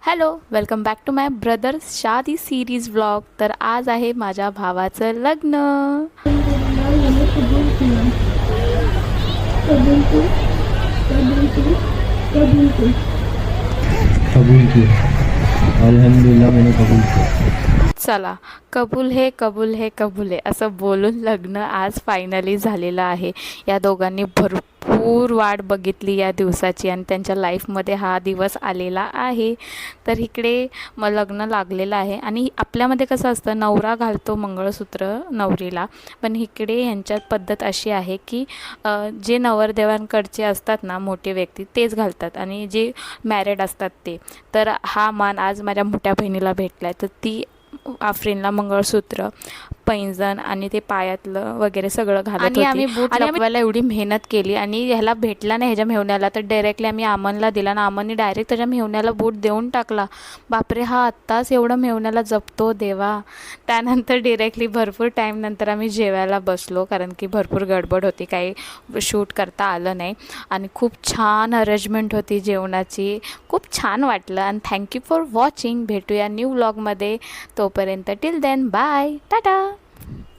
Hello, welcome back to my brothers shaadi series vlog. तर आज आहे माझ्या भावाचं लग्न. कबूल की अल्हम्दुलिल्लाह मैंने कबूल किया. चला, कबूल है कबूल है कबूल है असं बोलून लग्न आज फायनली झालेलं आहे. या दोघांनी भरपूर वाट बघितली या दिवसाची आणि त्यांच्या लाईफमध्ये हा दिवस आलेला आहे. तर इकडे मग लग्न लागलेलं आहे आणि आपल्यामध्ये कसं असतं, नवरा घालतो मंगळसूत्र नवरीला, पण इकडे ह्यांच्यात पद्धत अशी आहे की जे नवरदेवांकडचे असतात ना मोठे व्यक्ती तेच घालतात आणि जे मॅरिड असतात ते. तर हा मान आज माझ्या मोठ्या बहिणीला भेटला आहे. तर ती आफरीनला मंगळसूत्र, पैंजण आणि ते पायातलं वगैरे सगळं घालत होती. आम्ही बूट लपवायला एवढी मेहनत केली आणि ह्याला भेटला नाही ह्याच्या मेहुण्याला, तर डायरेक्टली आम्ही अमनला दिला आणि अमनने डायरेक्ट त्याच्या मेहुण्याला बूट देऊन टाकला. बापरे, हा आत्ताच एवढं मेहुण्याला जपतो देवा. त्यानंतर डिरेक्टली भरपूर टाईम नंतर आम्ही जेवायला बसलो, कारण की भरपूर गडबड होती, काही शूट करता आलं नाही आणि खूप छान अरेंजमेंट होती जेवणाची. खूप छान वाटलं आणि थँक्यू फॉर वॉचिंग. भेटूया न्यू व्लॉगमध्ये. तोपर्यंत टिल देन बाय, टाटा.